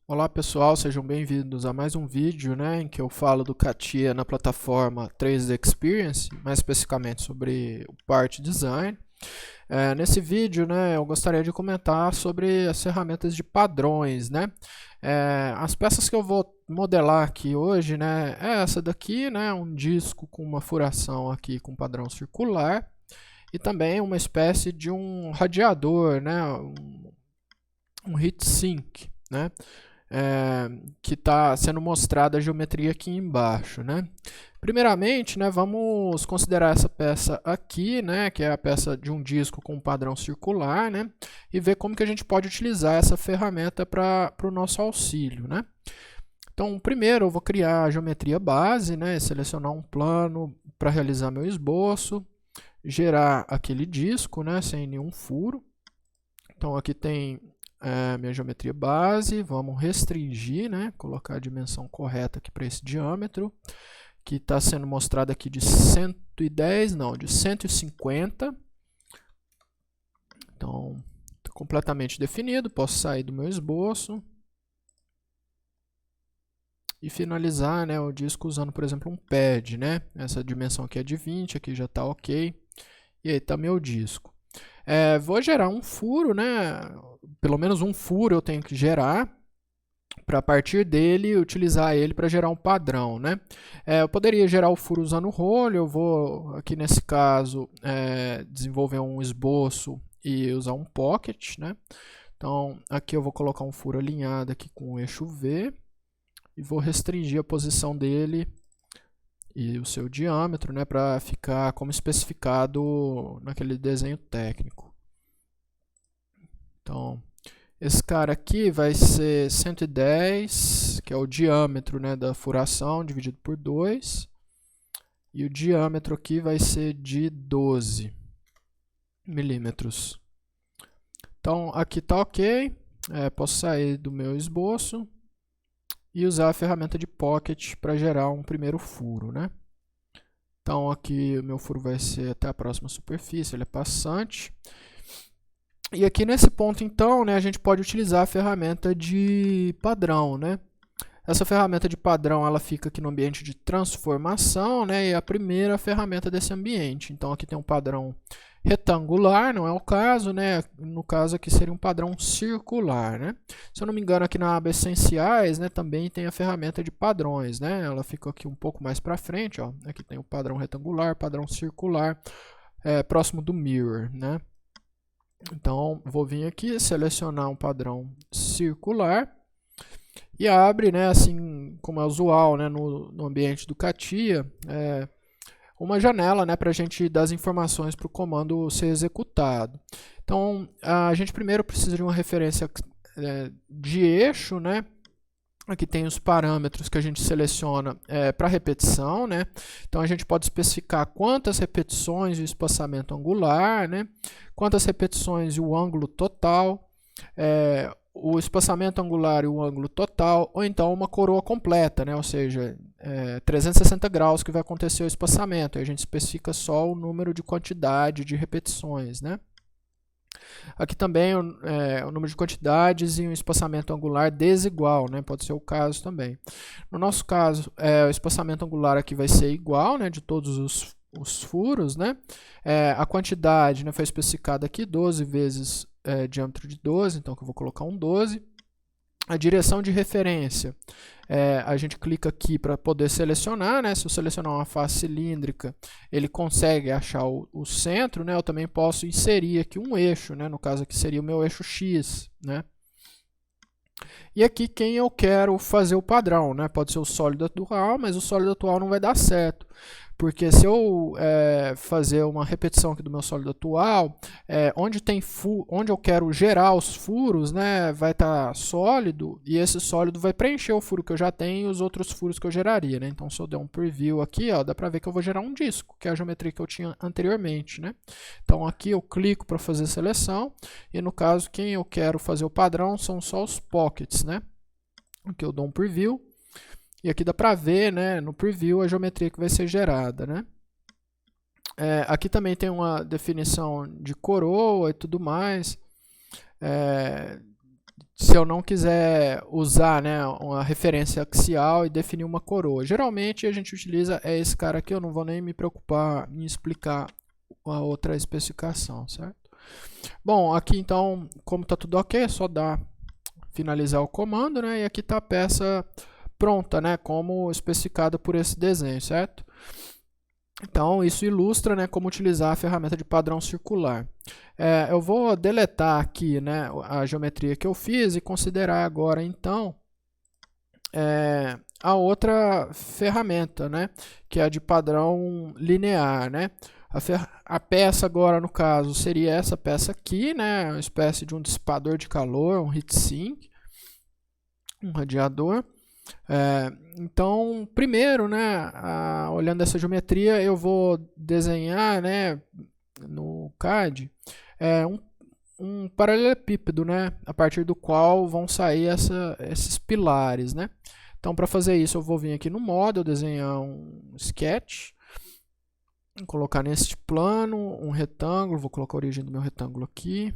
Olá pessoal, sejam bem-vindos a mais um vídeo, em que eu falo do CATIA na plataforma 3D Experience, mais especificamente sobre o Part Design. Nesse vídeo, eu gostaria de comentar sobre as ferramentas de padrões, as peças que eu vou modelar aqui hoje, é essa daqui, um disco com uma furação aqui com padrão circular e também uma espécie de um radiador, um heat sink, que está sendo mostrada a geometria aqui embaixo, Primeiramente, vamos considerar essa peça aqui, que é a peça de um disco com um padrão circular, e ver como que a gente pode utilizar essa ferramenta para o nosso auxílio, Então, primeiro eu vou criar a geometria base, selecionar um plano para realizar meu esboço, gerar aquele disco, sem nenhum furo. Então, aqui tem minha geometria base, vamos restringir, colocar a dimensão correta aqui para esse diâmetro, que está sendo mostrado aqui de 110, não, de 150. Então, está completamente definido, posso sair do meu esboço e finalizar o disco usando, por exemplo, um pad, Essa dimensão aqui é de 20, aqui já está ok. E aí está meu disco. Vou gerar um furo, pelo menos um furo eu tenho que gerar, para a partir dele utilizar ele para gerar um padrão, eu poderia gerar o furo usando o rolho, eu vou aqui nesse caso desenvolver um esboço e usar um pocket, Então aqui eu vou colocar um furo alinhado aqui com o eixo V e vou restringir a posição dele e o seu diâmetro, para ficar como especificado naquele desenho técnico. Então, esse cara aqui vai ser 110, que é o diâmetro da furação, dividido por 2. E o diâmetro aqui vai ser de 12 milímetros. Então, aqui está ok. Posso sair do meu esboço e usar a ferramenta de Pocket para gerar um primeiro furo, Então aqui o meu furo vai ser até a próxima superfície, ele é passante. E aqui nesse ponto então, a gente pode utilizar a ferramenta de padrão, Essa ferramenta de padrão, ela fica aqui no ambiente de transformação, e é a primeira ferramenta desse ambiente. Então aqui tem um padrão retangular, não é o caso, No caso aqui seria um padrão circular, Se eu não me engano, aqui na aba essenciais, também tem a ferramenta de padrões, Ela fica aqui um pouco mais para frente, ó. Aqui tem o padrão retangular, padrão circular, próximo do mirror, Então vou vir aqui, selecionar um padrão circular e abre, assim como é usual, no ambiente do CATIA, uma janela, para a gente dar as informações para o comando ser executado. Então, a gente primeiro precisa de uma referência de eixo, Aqui tem os parâmetros que a gente seleciona para repetição, Então, a gente pode especificar quantas repetições e o espaçamento angular, quantas repetições e o ângulo total, o espaçamento angular e o ângulo total, ou então uma coroa completa, ou seja, 360 graus que vai acontecer o espaçamento. Aí a gente especifica só o número de quantidade de repetições, Aqui também o número de quantidades e um espaçamento angular desigual, pode ser o caso também. No nosso caso, o espaçamento angular aqui vai ser igual, de todos os furos, a quantidade foi especificada aqui, 12 vezes diâmetro de 12, então que eu vou colocar um 12. A direção de referência, a gente clica aqui para poder selecionar, Se eu selecionar uma face cilíndrica, ele consegue achar o centro, Eu também posso inserir aqui um eixo, No caso aqui seria o meu eixo X, E aqui quem eu quero fazer o padrão, Pode ser o sólido atual, mas o sólido atual não vai dar certo. Porque se eu fazer uma repetição aqui do meu sólido atual, onde eu quero gerar os furos, vai estar sólido, e esse sólido vai preencher o furo que eu já tenho e os outros furos que eu geraria. Então, se eu der um preview aqui, dá para ver que eu vou gerar um disco, que é a geometria que eu tinha anteriormente. Então, aqui eu clico para fazer seleção, e no caso, quem eu quero fazer o padrão são só os pockets. Aqui eu dou um preview. E aqui dá para ver, no preview, a geometria que vai ser gerada, aqui também tem uma definição de coroa e tudo mais. se eu não quiser usar, né, uma referência axial e definir uma coroa. Geralmente a gente utiliza esse cara aqui, eu não vou nem me preocupar em explicar a outra especificação, certo? Bom, aqui então, como está tudo ok, é só finalizar o comando, né, e aqui está a peça pronta, né, como especificado por esse desenho, certo? Então, isso ilustra, né, como utilizar a ferramenta de padrão circular. Eu vou deletar aqui, né, a geometria que eu fiz e considerar agora, então, a outra ferramenta, né, que é a de padrão linear. Né? A peça agora, no caso, seria essa peça aqui, né, uma espécie de um dissipador de calor, um heatsink, um radiador. Então, primeiro, né, olhando essa geometria, eu vou desenhar, né, no CAD um paralelepípedo, né, a partir do qual vão sair esses pilares. Né? Então, para fazer isso, eu vou vir aqui no Model, desenhar um sketch, colocar neste plano um retângulo, vou colocar a origem do meu retângulo aqui,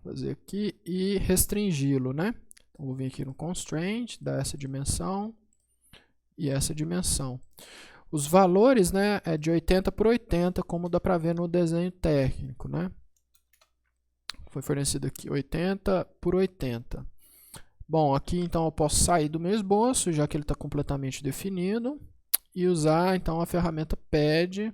fazer aqui e restringi-lo. Né? Então, vou vir aqui no Constraint, dar essa dimensão e essa dimensão. Os valores, né, é de 80 por 80, como dá para ver no desenho técnico. Né? Foi fornecido aqui 80 por 80. Bom, aqui então eu posso sair do meu esboço, já que ele está completamente definido, e usar então a ferramenta Pad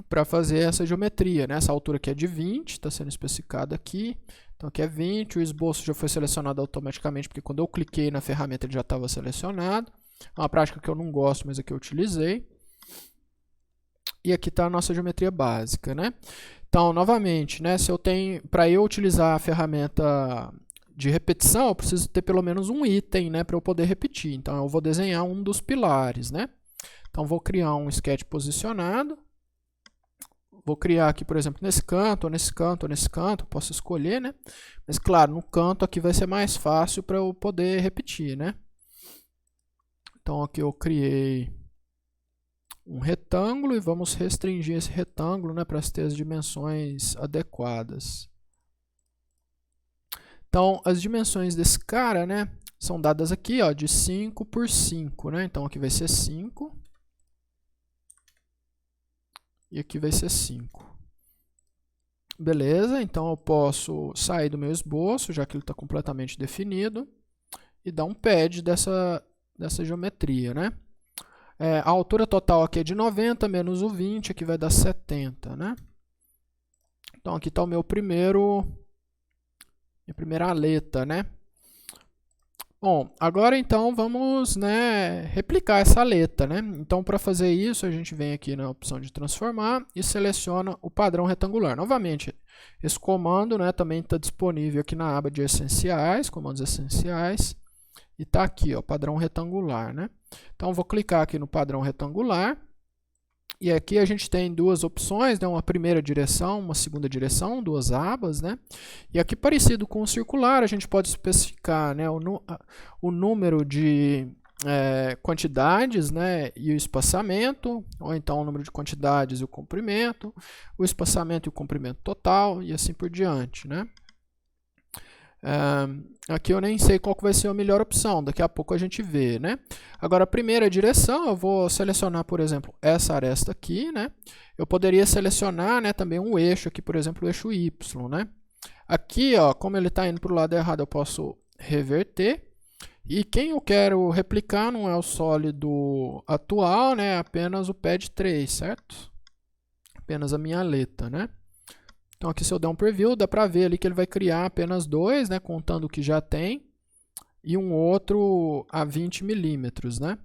para fazer essa geometria. Né? Essa altura aqui é de 20, está sendo especificada aqui. Então aqui é 20, o esboço já foi selecionado automaticamente, porque quando eu cliquei na ferramenta ele já estava selecionado. É uma prática que eu não gosto, mas aqui eu utilizei. E aqui está a nossa geometria básica. Né? Então, novamente, né, para eu utilizar a ferramenta de repetição, eu preciso ter pelo menos um item, né, para eu poder repetir. Então, eu vou desenhar um dos pilares. Né? Então, vou criar um sketch posicionado. Vou criar aqui, por exemplo, nesse canto, ou nesse canto, ou nesse canto, posso escolher, né? Mas, claro, no canto aqui vai ser mais fácil para eu poder repetir. Né? Então, aqui eu criei um retângulo e vamos restringir esse retângulo, né, para ter as dimensões adequadas. Então, as dimensões desse cara, né, são dadas aqui, ó, de 5 por 5. Né? Então, aqui vai ser 5. E aqui vai ser 5. Beleza, então eu posso sair do meu esboço, já que ele está completamente definido, e dar um pad dessa geometria. Né? A altura total aqui é de 90, menos o 20, aqui vai dar 70. Né? Então aqui está o minha primeira aleta. Né? Bom, agora então vamos, né, replicar essa aleta. Né? Então, para fazer isso, a gente vem aqui na opção de transformar e seleciona o padrão retangular. Novamente, esse comando, né, também está disponível aqui na aba de essenciais, comandos essenciais, e está aqui, ó, padrão retangular. Né? Então, vou clicar aqui no padrão retangular. E aqui a gente tem duas opções, né? Uma primeira direção, uma segunda direção, duas abas. Né? E aqui, parecido com o circular, a gente pode especificar, né, o número de quantidades, né, e o espaçamento, ou então o número de quantidades e o comprimento, o espaçamento e o comprimento total, e assim por diante. Né? Aqui eu nem sei qual que vai ser a melhor opção, daqui a pouco a gente vê. Né? Agora, a primeira direção, eu vou selecionar, por exemplo, essa aresta aqui. Né? Eu poderia selecionar, né, também um eixo aqui, por exemplo, o eixo Y. Né? Aqui, ó, como ele está indo para o lado errado, eu posso reverter. E quem eu quero replicar não é o sólido atual, né, é apenas o pad 3, certo? Apenas a minha aleta. Né? Então, aqui se eu der um preview, dá para ver ali que ele vai criar apenas dois, né, contando o que já tem, e um outro a 20 milímetros. Né?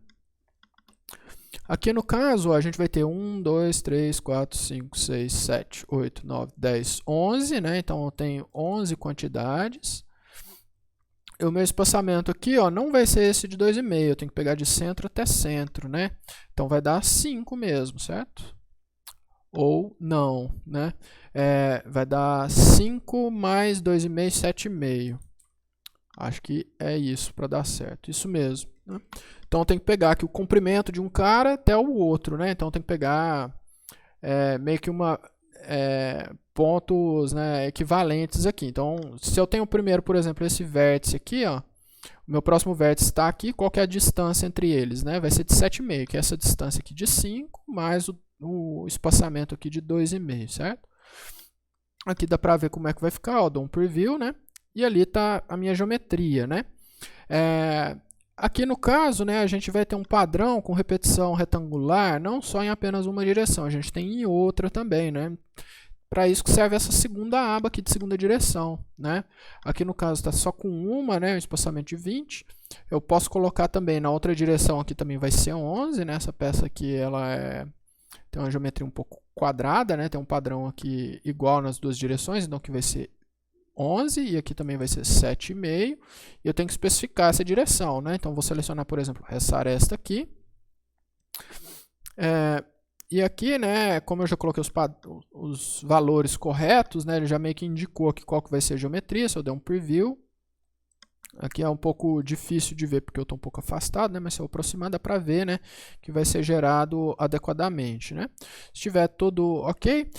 Aqui no caso, a gente vai ter 1, 2, 3, 4, 5, 6, 7, 8, 9, 10, 11. Né? Então, eu tenho 11 quantidades. O meu espaçamento aqui, ó, não vai ser esse de 2,5, eu tenho que pegar de centro até centro. Né? Então, vai dar 5 mesmo, certo? Ou não, né? Vai dar 5 mais 2,5, 7,5. Acho que é isso para dar certo. Isso mesmo. Né? Então, tem que pegar aqui o comprimento de um cara até o outro. Né? Então, tem que pegar meio que uma pontos, né, equivalentes aqui. Então, se eu tenho primeiro, por exemplo, esse vértice aqui, ó, o meu próximo vértice está aqui, qual que é a distância entre eles? Né? Vai ser de 7,5, que é essa distância aqui de 5, mais o espaçamento aqui de 2,5, certo? Aqui dá para ver como é que vai ficar, ó, dou um preview, né? E ali está a minha geometria, né? Aqui no caso, né, a gente vai ter um padrão com repetição retangular, não só em apenas uma direção, a gente tem em outra também, né? Para isso que serve essa segunda aba aqui de segunda direção, né? Aqui no caso está só com uma, né, um espaçamento de 20. Eu posso colocar também na outra direção, aqui também vai ser 11, né? Essa peça aqui ela tem uma geometria um pouco quadrada, né? Tem um padrão aqui igual nas duas direções, então aqui vai ser 11 e aqui também vai ser 7,5. E eu tenho que especificar essa direção, né? Então vou selecionar, por exemplo, essa aresta aqui. E aqui, né, como eu já coloquei os valores corretos, né, ele já meio que indicou aqui qual que vai ser a geometria, se eu der um preview. Aqui é um pouco difícil de ver porque eu estou um pouco afastado, né, mas se eu aproximar dá para ver, né, que vai ser gerado adequadamente, né. Se estiver tudo ok.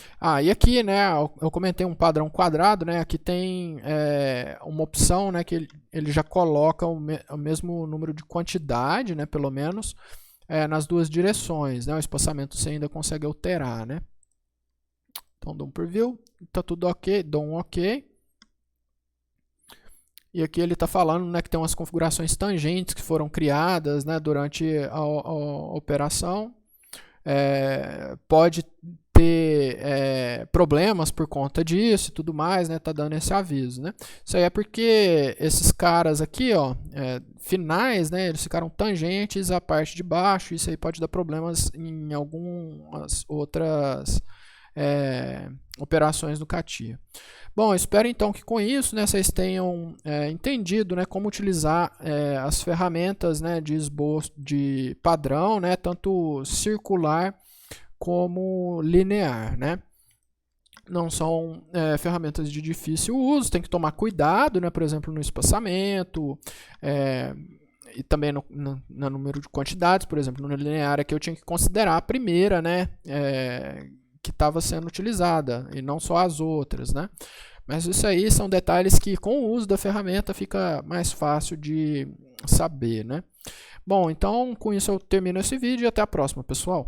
E aqui, né, eu comentei um padrão quadrado, né, aqui tem uma opção, né, que ele já coloca o mesmo número de quantidade, né, pelo menos, nas duas direções, né? O espaçamento você ainda consegue alterar, né? Então, dou um preview, está tudo ok, dou um ok. E aqui ele está falando, né, que tem umas configurações tangentes que foram criadas, né, durante a operação. Pode ter problemas por conta disso e tudo mais, né? Tá dando esse aviso, né? Isso aí é porque esses caras aqui, ó, finais, né? Eles ficaram tangentes à parte de baixo. Isso aí pode dar problemas em algumas outras operações do CATIA. Bom, espero então que com isso, né, vocês tenham entendido, né, como utilizar as ferramentas, né, de esboço de padrão, né, tanto circular como linear, né? Não são ferramentas de difícil uso, tem que tomar cuidado, né, por exemplo, no espaçamento, e também no número de quantidades. Por exemplo, no linear aqui eu tinha que considerar a primeira, né, que estava sendo utilizada, e não só as outras, né? Mas isso aí são detalhes que com o uso da ferramenta fica mais fácil de saber, né? Bom, então com isso eu termino esse vídeo e até a próxima, pessoal.